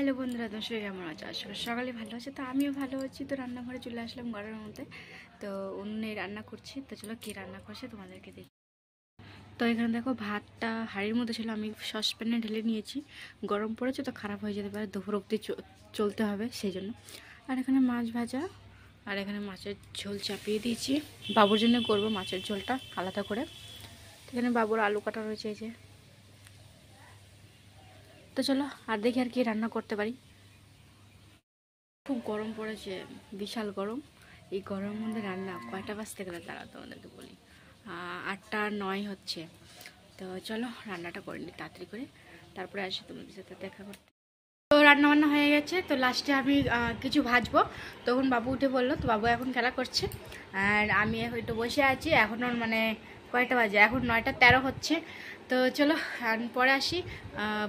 Hello বন্ধুরা, তোমার সবাই কেমন আছো? আশা করি সকালে ভালো আছে। তো আমিও ভালো আছি। তো রান্নাঘরে চলে আসলাম ঘরের মধ্যে। তো উনুনে রান্না করছি। তো চলো কী রান্না করছে তোমাদেরকে দেখি। তো এখানে দেখো, ভাতটা হাঁড়ির মধ্যে ছিল, আমি সসপ্যানে ঢেলে নিয়েছি। গরম পড়েছে তো খারাপ হয়ে যেতে পারে, দুপুর অবধি চলতে হবে সেই জন্য। আর এখানে মাছ ভাজা, আর এখানে মাছের ঝোল চাপিয়ে দিয়েছি। বাবুর জন্য করবো মাছের ঝোলটা আলাদা করে। এখানে বাবুর আলু কাটা রয়েছে এই যে। তো চলো আর দেখি আর কি রান্না করতে পারি। খুব গরম পড়েছে, বিশাল গরম। এই গরমের মধ্যে রান্না কয়টা বাজতে গেলে তারা তোমাদেরকে বলি, 8টা 9 হচ্ছে। তো চলো রান্নাটা করে নিই তাড়াতাড়ি করে, তারপরে আসি তোমাদের সাথে দেখা করতে। তো রান্না বান্না হয়ে গেছে। তো লাস্টে আমি কিছু ভাজবো, তখন বাবু উঠে বললো। তো বাবু এখন খেলা করছে আর আমি একটু বসে আছি। এখন ওর মানে কয়টা বাজে, এখন 9টা 13 হচ্ছে। তো চলো আমি পরে আসি।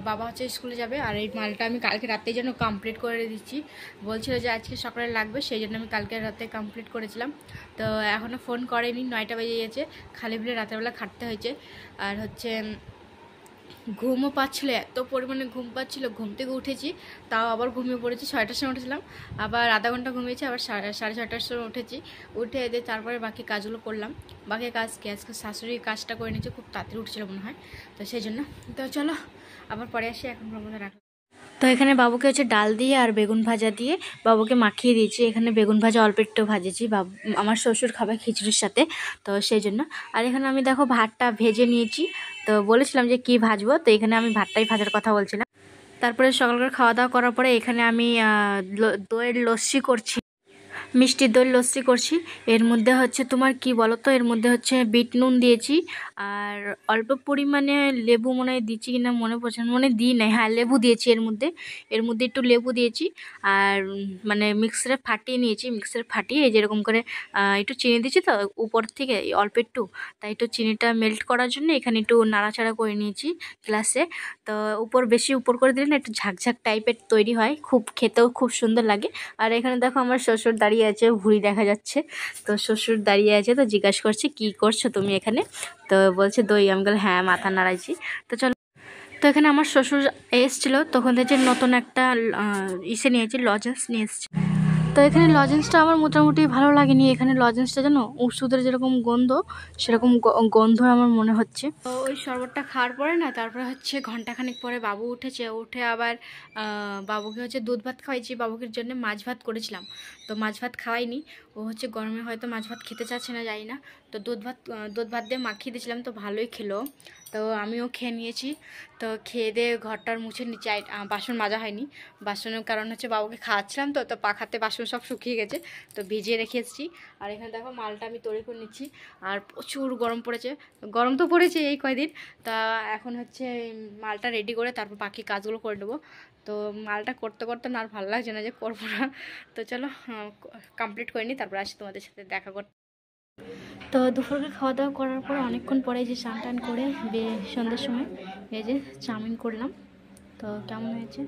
বাবা হচ্ছে স্কুলে যাবে, আর এই মালটা আমি কালকে রাতে যেন কমপ্লিট করে দিচ্ছি। বলছিল যে আজকে সকালে লাগবে, সেই জন্য আমি কালকে রাতে কমপ্লিট করেছিলাম। তো এখনও ফোন করেনি, 9টা বেজে গেছে। খালি বলে রাতের বেলা খাটতে হয়েছে। আর হচ্ছে ঘুমও পাচ্ছিলো, এত পরিমাণে ঘুম পাচ্ছিল। ঘুম থেকে উঠেছি, তাও আবার ঘুমিয়ে পড়েছি। 6টার সময় উঠেছিলাম, আবার আধা ঘন্টা ঘুমিয়েছি, আবার 6:30টার সময় উঠেছি। উঠে এদের তারপরে বাকি কাজগুলো করলাম। বাকি কাজ কি, আজকে শাশুড়ি কাজটা করে নিয়েছে, খুব তাড়াতাড়ি উঠছিল মনে হয়, তো সেই জন্য। তো চলো আবার পরে আসি, এখন মধ্যে রাখলাম। তো এখানে বাবুকে হচ্ছে ডাল দিয়ে আর বেগুন ভাজা দিয়ে বাবুকে মাখিয়ে দিয়েছি। এখানে বেগুন ভাজা অল্প একটু ভাজেছি, বাবু আমার শ্বশুর খাবে খিচুড়ির সাথে, তো সেই জন্য। আর এখানে আমি দেখো ভাতটা ভেজে নিয়েছি। তো বলেছিলাম যে কি ভাজবো, তো এখানে আমি ভাতটাই ভাজার কথা বলছিলাম। তারপরে সকালকার খাওয়া দাওয়া করার পরে এখানে আমি দইয়ের লস্যি করছি, মিষ্টি দই লস্যি করছি। এর মধ্যে হচ্ছে তোমার কি বলো তো, এর মধ্যে হচ্ছে বিট নুন দিয়েছি, আর অল্প পরিমাণে লেবু মনে হয় দিচ্ছি কিনা মনে পড়ছে না, মনে দিই নাই। হ্যাঁ, লেবু দিয়েছি এর মধ্যে একটু লেবু দিয়েছি। আর মানে মিক্সারে ফাটিয়ে নিয়েছি, মিক্সারে ফাটিয়ে এই যেরকম করে একটু চিনি দিয়েছি তো উপর থেকে অল্প একটু, তাই একটু চিনিটা মেল্ট করার জন্য এখানে একটু নাড়াচাড়া করে নিয়েছি গ্লাসে। তো বেশি উপর করে দিলে না একটু ঝাঁকঝাঁক টাইপের তৈরি হয়, খুব খেতেও খুব সুন্দর লাগে। আর এখানে দেখো আমার শ্বশুর দাঁড়িয়ে আছে, ভুঁড়ি দেখা যাচ্ছে। তো শ্বশুর দাঁড়িয়ে আছে, তো জিজ্ঞাসা করছে কি করছো তুমি এখানে। তো বলছে দই। আমি বললাম হ্যাঁ, মাথা নাড়াইছি। তো চলো। তো এখানে আমার শ্বশুর এসেছিলো, তখন থেকে নতুন একটা ইসে নিয়েছি, লজেন্স নিয়ে এসেছি। তো এখানে লজেন্সটা আমার মোটামুটি ভালো লাগেনি। এখানে লজেন্সটা যেন ওষুধের যেরকম গন্ধ, সেরকম গন্ধ আমার মনে হচ্ছে। তো ওই শরবতটা খাওয়ার পরে না, তারপরে হচ্ছে ঘন্টাখানিক পরে বাবু উঠেছে। উঠে আবার বাবুকে হচ্ছে দুধ ভাত খাওয়াইছি। বাবুকের জন্য মাছ ভাত করেছিলাম, তো মাছ ভাত খাওয়াইনি। ও হচ্ছে গরমে হয়তো মাছ ভাত খেতে চাচ্ছে না, জানি না। তো দুধ ভাত দিয়ে মাখিয়ে দিয়েছিলাম, তো ভালোই খেলো। তো আমিও খেয়ে নিয়েছি। তো খেয়ে দিয়ে ঘরটার মুছে নিচে, বাসন মাজা হয়নি। বাসনের কারণ হচ্ছে বাবুকে খাওয়াচ্ছিলাম, তো পাখাতে বাসন সব শুকিয়ে গেছে, তো ভিজিয়ে রেখে এসেছি। আর এখানে দেখো মালটা আমি তৈরি করে নিচ্ছি। আর প্রচুর গরম পড়েছে, গরম তো পড়েছে এই কয়দিন। তা এখন হচ্ছে মালটা রেডি করে তারপর বাকি কাজগুলো করে নেবো। তো মালটা করতে করতে না আর ভালো লাগছে না যে করবো না। তো চলো কমপ্লিট করে নিই, তারপর আসি তোমাদের সাথে দেখা করতে। তো দুপুরকে খাওয়া দাওয়া করার পর অনেকক্ষণ পরে যে স্নান টান করে সন্ধ্যের সময় এই যে চাউমিন করলাম। তো কেমন হয়েছে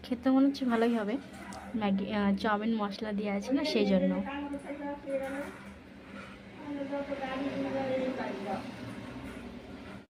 খেতে, মনে হচ্ছে ভালোই হবে। ম্যাগি চাউমিন মশলা দিয়ে আছে না, সেই জন্য।